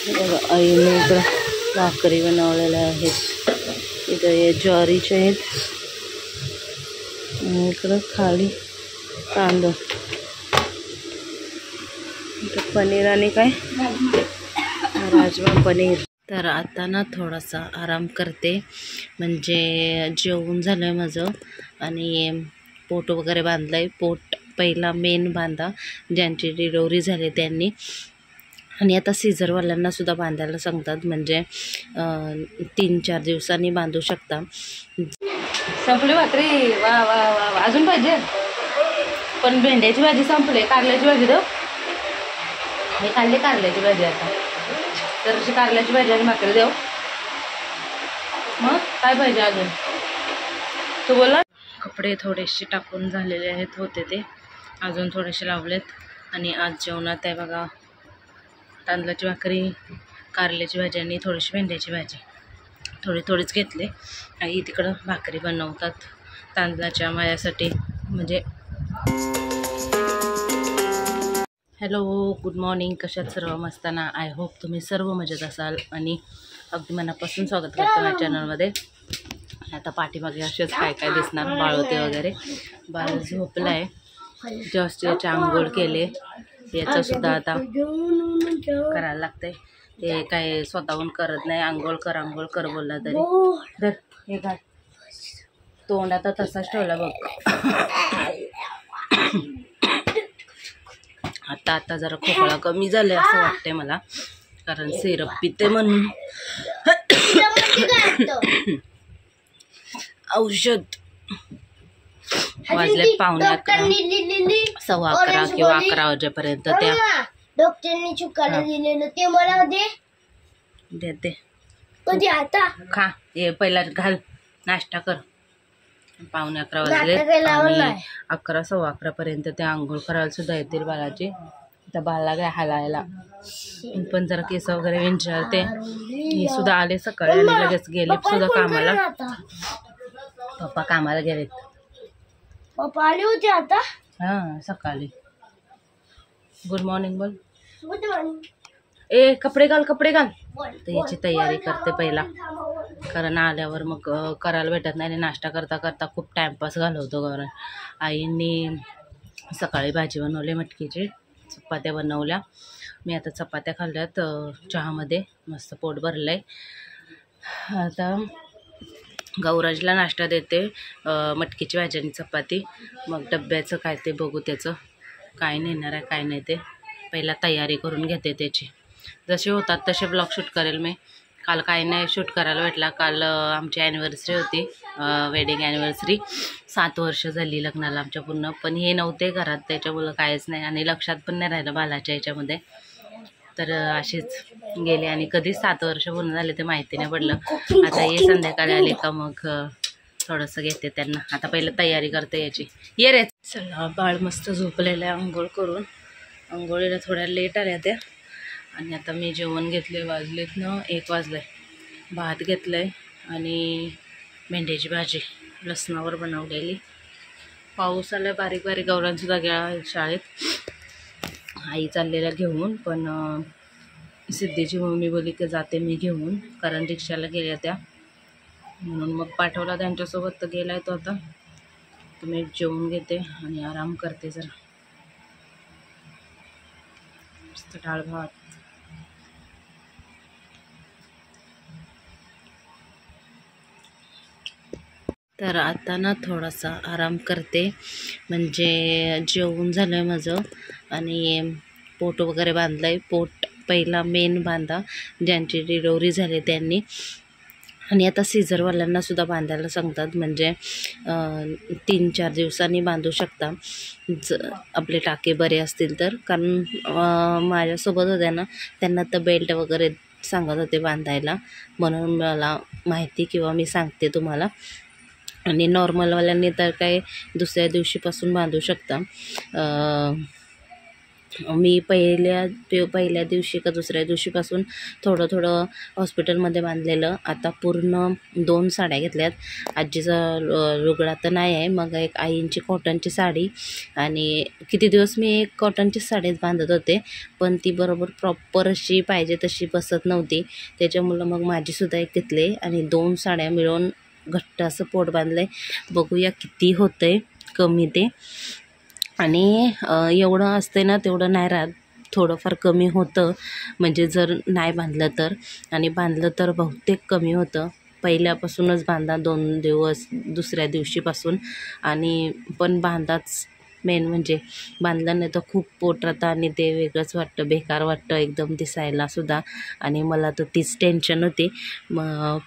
बघा आईने इकडं भाकरी बनवलेल्या आहेत. इथं हे ज्वारीचे आहेत आणि इकडं खाली तांदूळ. इथं पनीर आणि काय राजमा पनीर. तर आता ना थोडासा आराम करते, म्हणजे जेवण झालं आहे माझं आणि पोट वगैरे बांधलं आहे. पोट पहिला मेन बांधा, ज्यांची डिलिव्हरी झाली त्यांनी. आणि आता सीझरवाल्यांना सुद्धा बांधायला सांगतात, म्हणजे 3-4 दिवसांनी बांधू शकता. संपली भाकरी. वा वा वा वा, अजून पाहिजे. पण भेंड्याची भाजी संपली. कारल्याची भाजी दो. मी खाल्ली कारल्याची भाजी. आता तर अशी कारल्याची भाजी आणि भाकरी देऊ. मग काय पाहिजे अजून तू बोला. कपडे थोडेसे टाकून झालेले आहेत, होते ते अजून थोडेसे लावलेत. आणि आज जेवणात आहे बघा तांदळाची भाकरी, कारल्याची भाजी आणि थोडीशी भेंड्याची भाजी. थोडीच घेतले. आई तिकडं भाकरी बनवतात तांदळाच्या माझ्यासाठी. म्हणजे हॅलो, गुड मॉर्निंग. कशात सर्व मस्त ना. आय होप तुम्ही सर्व मजेत असाल आणि अगदी मनापासून स्वागत करतो माझ्या चॅनलमध्ये. आता पाठीमागे असेच काय काय दिसणार, बाळवते वगैरे. बाळ झोपला आहे, जस्ट याचे आंघोळ केले. याचंसुद्धा आता करायला लागतंय. ते काय स्वतःहून करत नाही. आंघोळ कर बोलला तरी. तर हे काय तोंड आता तसाच ठेवला बघ. आता जरा खोकला कमी झालाय असं वाटतंय मला, कारण सिरप पिते म्हणून. औषध. वाजलेत 11:15, 11:15 किंवा 11 वाजेपर्यंत. त्या डॉक्टरने चुकायला दिलेलं ते मला देते. कधी आता खा. ये पहिला घाल, नाश्ता कर. 11:15 वाजले आणि 11, 11:15 पर्यंत ते आंघोळ करायला सुद्धा येतील बाळाची. त्या बाळाला काय हालायला पण जरा केस वगैरे विंचारते. हे सुद्धा आले सकाळी आणि लगेच गेले सुद्धा कामाला. पप्पा कामाला गेलेत. पप्पा आले होते आता. हां, सकाळी. गुड मॉर्निंग बोल. Good morning. ए कपडे घाल. तर याची तयारी करते पहिला, कारण आल्यावर मग करायला भेटत नाही. आणि नाश्ता करता करता खूप टाईमपास घालवतो. कारण आईंनी सकाळी भाजी बनवली मटकीची, चपात्या बनवल्या. मी आता चपात्या खाल्ल्यात चहामध्ये. मस्त पोट भरलं आहे. आता गौराजला नाश्ता देते, मटकीची भाजी आणि चपाती. मग डब्याचं काय ते बघू, त्याचं काय नेणार आहे काय नाही ते. पहिला तयारी करून घेते त्याची. जसे होतात तसे ब्लॉग शूट करेल मी. काल काय नाही शूट करायला भेटला. काल आमची ॲनिव्हर्सरी होती, वेडिंग ॲनिव्हर्सरी. 7 वर्ष झाली लग्नाला आमच्या पूर्ण. पण हे नव्हते घरात, त्याच्यामुळं काहीच नाही आणि लक्षात पण नाही राहिलं बालाच्या याच्यामध्ये. तर असेच गेले आणि कधीच 7 वर्ष पूर्ण झाले ते माहिती नाही पडलं. आता हे संध्याकाळी आले का मग थोडंसं घेते त्यांना. आता पहिलं तयारी करते याची. ये रे. चला, बाळ मस्त झोपलेलं आहे आंघोळ करून. आंघोळीला थोड्या लेट आल्या त्या. आणि आता मी जेवण घेतले. वाजलेत ना 1 वाजलं आहे. भात घेतलं आहे आणि भेंड्याची भाजी लसणावर बनवलेली. पाऊस आला बारीक बारीक. गौरांसुद्धा गेला शाळेत. आई चाललेल्या घेऊन, पण सिद्धीची मम्मी बोलली की जाते मी घेऊन, कारण रिक्षाला गेल्या त्या, म्हणून मग पाठवला त्यांच्यासोबत. तर गेला आहे तो आता. तुम्ही जेवून घेते आणि आराम करते जरा. मस्त डाळ भात. तर आता ना थोडासा आराम करते, म्हणजे जेवण झालं आहे माझं आणि पोट वगैरे बांधलं आहे. पोट पहिला मेन बांधा, ज्यांची डिलिव्हरी झाली त्यांनी. आणि आता सीझरवाल्यांना सुद्धा बांधायला सांगतात, म्हणजे 3-4 दिवसांनी बांधू शकता आपले टाके बरे असतील तर. कारण माझ्यासोबत होत्या ना, त्यांना तर बेल्ट वगैरे सांगत होते बांधायला, म्हणून मला माहिती किंवा मी सांगते तुम्हाला. आणि नॉर्मलवाल्यांनी तर काय दुसऱ्या दिवशीपासून बांधू शकता. मी पहिल्या दिवशी का दुसऱ्या दिवशीपासून थोडं थोडं हॉस्पिटलमध्ये बांधलेलं. आता पूर्ण 2 साड्या घेतल्यात. आजीचा लुगडा तर नाही आहे, मग एक आईंची कॉटनची साडी, आणि किती दिवस मी एक कॉटनची साडीच बांधत होते, पण ती बरोबर प्रॉपर अशी पाहिजे तशी बसत नव्हती. त्याच्यामुळं मग माझीसुद्धा एक घेतले आणि 2 साड्या मिळून घट्ट असं पोट बांधलं. बघूया किती होतं आहे कमी ते. आणि एवढं असते ना तेवढं नाही राहत, थोडंफार कमी होतं म्हणजे जर नाही बांधलं तर, आणि बांधलं तर बहुतेक कमी होतं. पहिल्यापासूनच बांधा 2 दिवस, दुसऱ्या दिवशीपासून, आणि पण बांधाच मेन म्हणजे. बांधलं नाही तर खूप पोट राहतं आणि ते वेगळंच वाटतं, बेकार वाटतं एकदम दिसायलासुद्धा. आणि मला तर तीच टेन्शन होती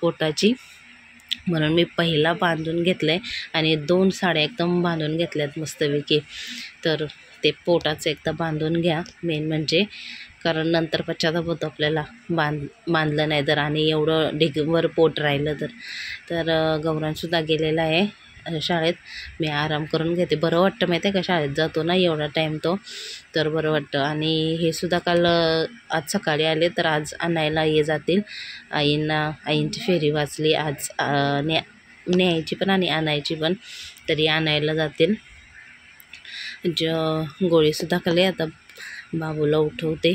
पोटाची, म्हणून मी पहिला बांधून घेतलं आहे आणि 2 साड्या एकदम बांधून घेतल्यात मस्तपैकी. तर ते पोटाचं एकदा बांधून घ्या मेन म्हणजे, कारण नंतर पश्चाताप होतो आपल्याला बांधलं नाही तर, आणि एवढं ढिगभर पोट राहिलं तर. तर गौरांसुद्धा गेलेला आहे शाळेत. मी आराम करून घेते, बरं वाटतं माहिती आहे का, शाळेत जातो ना एवढा टाईम तो, तर बरं वाटतं. आणि हे सुद्धा काल आज सकाळी आले, तर आज आणायला ये जातील. आईंची फेरी वाचली आज, न्यायची पण आणि आणायची पण, तरी आणायला जातील. गोळीसुद्धा खाल्ली. आता बाबूला उठवते,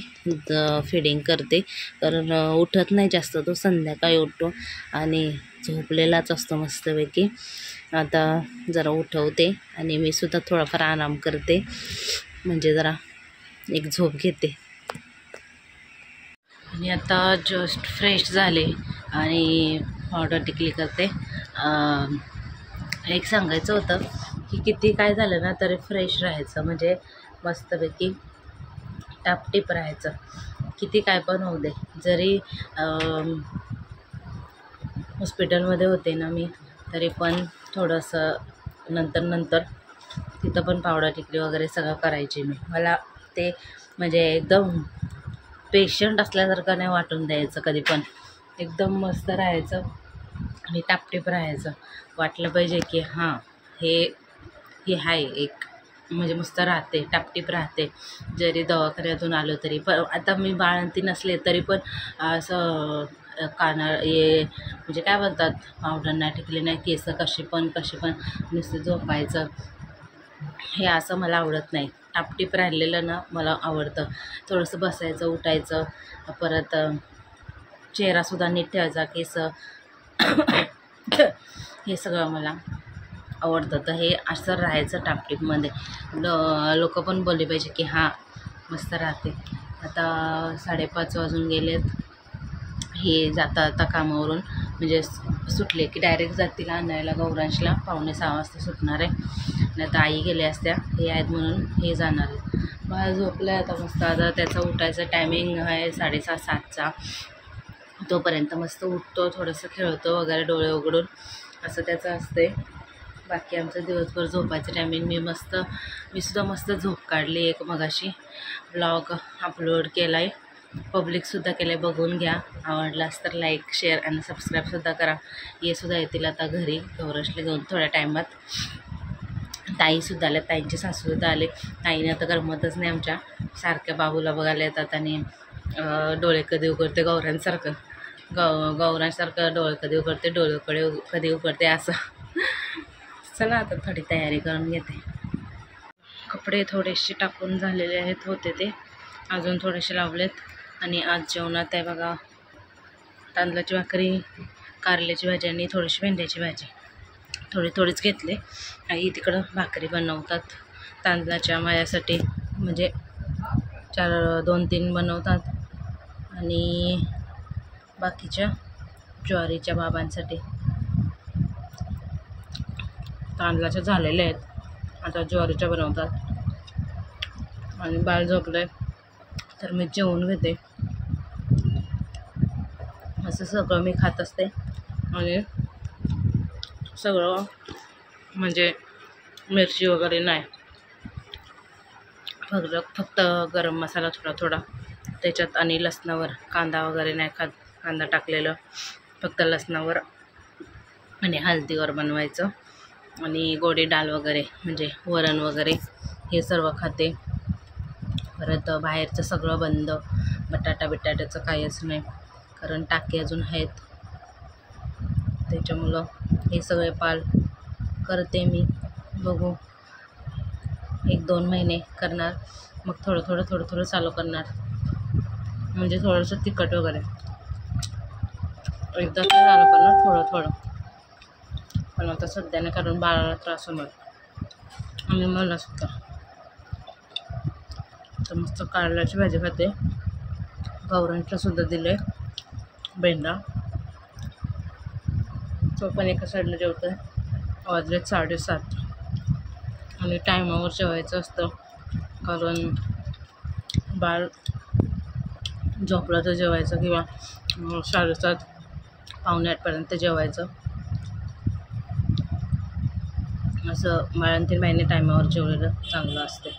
फिडिंग करते, कारण उठत नाही जास्त तो, संध्याकाळी उठतो आणि झोपलेलाच असतो मस्तपैकी. आता जरा उठवते आणि मी सुद्धा थोडाफार आराम करते, म्हणजे जरा एक झोप घेते. आणि आता जस्ट फ्रेश झाले आणि पावडर टिकली करते. एक सांगायचं होतं की किती काय झालं ना तरी फ्रेश राहायचं, म्हणजे मस्तपैकी टापटीप राहायचं, किती काय पण होऊ दे. जरी हॉस्पिटलमध्ये होते ना मी, तरी पण थोडंसं नंतर तिथं पण पावडर टिकली वगैरे सगळं करायची मी. मला ते म्हणजे एकदम पेशंट असल्यासारखं नाही वाटून द्यायचं कधी पण, एकदम मस्त राहायचं आणि टापटीप राहायचं. वाटलं पाहिजे की हां हे आहे एक, म्हणजे मस्त राहते, टापटीप राहते. जरी दवाखान्यातून आलो तरी पण. आता मी बाळंती नसले तरी पण असं म्हणजे काय बोलतात, पावडर नाही टिकली नाही, केस कशी पण नुसतं झोपायचं, हे असं मला आवडत नाही. टापटीप राहिलेलं ना मला आवडतं. थोडंसं बसायचं, उठायचं, परत चेहरासुद्धा नीट ठेवायचा, केस हे सगळं मला आवडतं. तर हे असं राहायचं टापटीपमध्ये. लोक पण बोलले पाहिजे की हां मस्त राहते. आता 5:30 वाजून गेलेत. हे जाता कामावरून, म्हणजे सुटले की डायरेक्ट जातील आणायला गौरांशला. 5:45 वाजता सुटणार आहे. नाही तर आई गेल्या असत्या, हे आहेत म्हणून हे जाणार आहेत. बाळ झोपलं आहे आता मस्त. आता त्याचा उठायचं टायमिंग आहे 6:30-7चा. तोपर्यंत मस्त उठतो, थोडंसं खेळतो वगैरे डोळे उघडून, असं त्याचं असते. बाकी आमचं दिवसभर झोपायचं टायमिंग. मी सुद्धा मस्त झोप काढली. एक मगाशी ब्लॉग अपलोड केला आहे, पब्लिकसुद्धा केलं आहे, बघून घ्या. आवडलास तर लाईक, शेअर आणि सबस्क्राईबसुद्धा करा. ये सुद्धा येतील आता घरी गौरशला घेऊन थोड्या टायमात. ताईसुद्धा आल्या, ताईंचे सासूसुद्धा आले. ताईने आता करमतच नाही आमच्या, सारख्या बाबूला बघायला येतात आणि डोळे कधी उघडते गौरांसारखं, गौरांसारखं डोळे कधी उघडते, डोळेकडे कधी उघडते असं. चला आता थोडी तयारी करून घेते. कपडे थोडेसे टाकून झालेले आहेत, होते ते अजून थोडेसे लावलेत. आणि आज जेवणात आहे बघा, तांदळाची भाकरी, कारल्याची भाजी आणि थोडीशी भेंड्याची भाजी. थोडीच घेतले. आई तिकडं भाकरी बनवतात तांदळाच्या माझ्यासाठी, म्हणजे 2-3 बनवतात आणि बाकीच्या ज्वारीच्या बाबांसाठी. तांदळाच्या झालेल्या आहेत, आता ज्वारीच्या बनवतात. आणि बाळ झोपलं आहे तर मी जेवून घेते. असं सगळं मी खात असते. आणि सगळं म्हणजे मिरची वगैरे नाही, फक्त गरम मसाला थोडा त्याच्यात, आणि लसणावर. कांदा वगैरे नाही खात, कांदा टाकलेलं, फक्त लसणावर आणि हळदीवर बनवायचं. आणि गोडी डाळ वगैरे म्हणजे वरण वगैरे हे सर्व खाते. परत बाहेरचं सगळं बंद, बटाट्याचं काहीच नाही, कारण टाकी अजून आहेत. त्याच्यामुळं हे सगळे पाल करते मी. बघू 1-2 महिने करणार, मग थोडं चालू करणार, म्हणजे थोडंसं तिखट वगैरे एकदा चालू करणार थोडं. पण आता सध्या नाही, कारण बाळाला त्रास होणार आणि मला सुद्धा. तर मस्त कारल्याची भाजी खाते. गौरांच्या सुद्धा दिले बेंडा, तो पण एका साईडला जेवतोय. वाजलेत 7:30 आणि टायमावर जेवायचं असतं, कारण बाळ झोपला तर जेवायचं, किंवा 7:30 पावणे 8पर्यंत जेवायचं. असं 2-3 महिने टायमावर जेवलेलं चांगलं असते.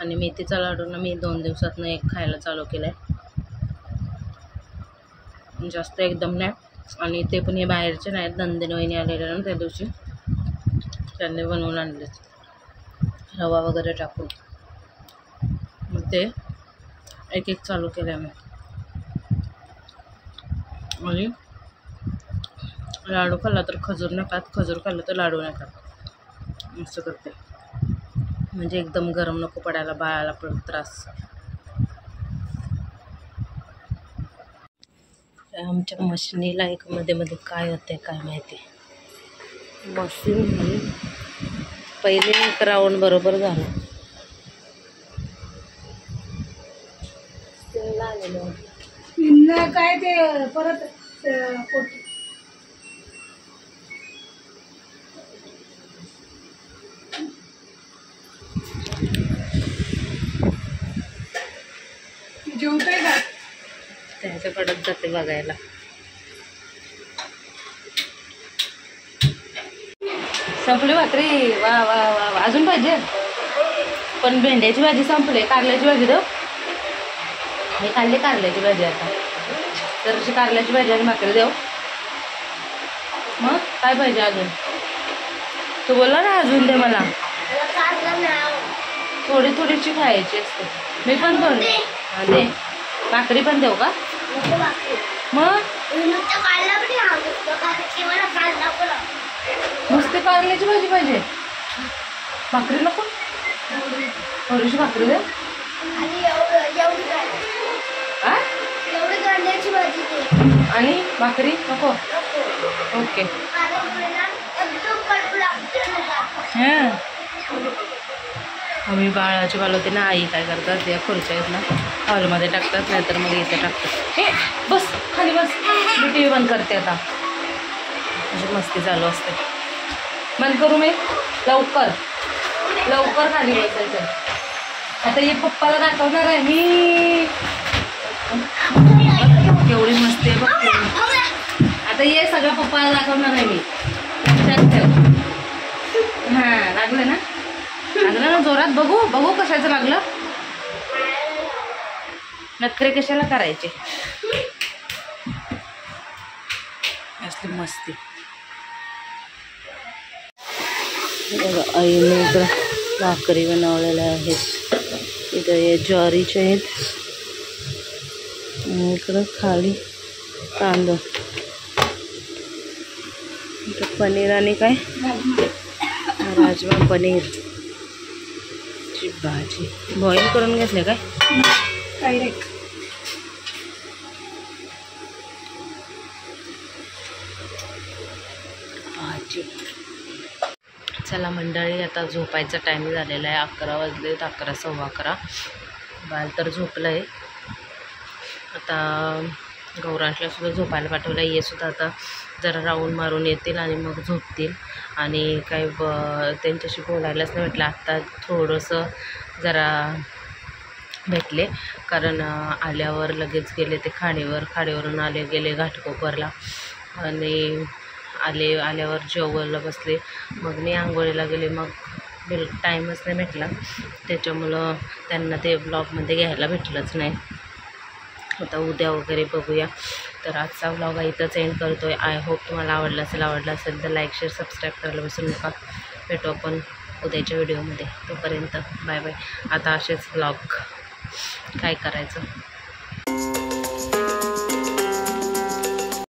आणि मेथीचा लाडू ना मी 2 दिवसातनं एक खायला चालू केलं आहे, जास्त एकदम नाही. आणि ते पण हे बाहेरचे नाहीत, नंदिनी वहिनी आलेल्या ना त्या दिवशी, त्यांनी बनवून आणले रवा वगैरे टाकून, मग ते एक चालू केलं आहे मी. आणि लाडू खाल्ला तर खजूर नाही खात, खजूर खाल्लं तर लाडू नाही खात, असं करते. म्हणजे एकदम गरम नको पडायला बाळाला पण त्रास. आमच्या मशिनीला एक मध्ये काय होते काय माहिती. मशीन पहिले एक राऊंड बरोबर झालं, काय ते परत जेवतोय का त्याच्याकडंच जाते बघायला. संपली भाकरी, वा वा वा वा. अजून पाहिजे, पण भेंड्याची भाजी संपली. कारल्याची भाजी देऊ, मी खाल्ली कारल्याची भाजी. आता तर अशी कारल्याची भाजी आणि भाकरी देऊ. मग काय पाहिजे अजून? तू बोलला ना अजून दे मला. थोडीची खायची असते. मी पण थोडी दे. भाकरी पण देऊ का? मग नुसते कारल्याची भाजी पाहिजे, भाकरी नको? थोडीशी भाकरी दे. आणि भाकरी नको? ओके. हां, आम्ही बाळाची घालवते ना, आई काय करतात, या खुर्च्या आहेत ना हॉलमध्ये टाकतात, नाहीतर मग इथे टाकतात. हे बस खाली बस, मी टी व्ही बंद करते आता. म्हणजे मस्ती चालू असते. बंद करू मी? लवकर खाली बसायचं. आता हे पप्पाला दाखवणार आहे मी. केवढी मस्ती आहे बघ. आता ये सगळं पप्पाला दाखवणार आहे मी. लक्षात ठेव. हां, लागलं ना जोरात. बघू कशाचं लागलं. नखरे कशाला करायचे, असली मस्ती. बघा आईने इकडं भाकरी बनवलेल्या आहेत. इथं हे ज्वारीचे आहेत, इकडं खाली तांदूळ. इथं पनीर आणि काय राजमा पनीर ची भाजी बॉईल करून घेतले काय डायरेक्ट. भाजी. चला मंडळी, आता झोपायचा टाईम झालेला आहे. 11 वाजलेत, 11 सव्वा 11. बाल तर झोपलं आहे. आता गौरांशला सुद्धा झोपायला पाठवलं. ये सुद्धा आता जरा राऊंड मारून येतील आणि मग झोपतील. आणि काही त्यांच्याशी बोलायलाच नाही भेटलं. आत्ता थोडंसं जरा भेटले, कारण आल्यावर लगेच गेले ते खाडीवरून गेले घाटकोपरला. आणि आल्यावर जेवायला बसले. मग मी आंघोळीला गेले. मग टाईमच नाही भेटला, त्याच्यामुळं त्यांना ते ब्लॉगमध्ये घ्यायला भेटलंच नाही. आता उद्या वगैरे बघूया. तर आजचा व्लॉग इथंच एंड करतो आहे. आय होप तुम्हाला आवडला असेल तर लाईक शेअर सबस्क्राईब करायला विसरू नका. भेटू आपण उद्याच्या व्हिडिओमध्ये. तोपर्यंत बाय बाय. आता असेच व्लॉग काय करायचं.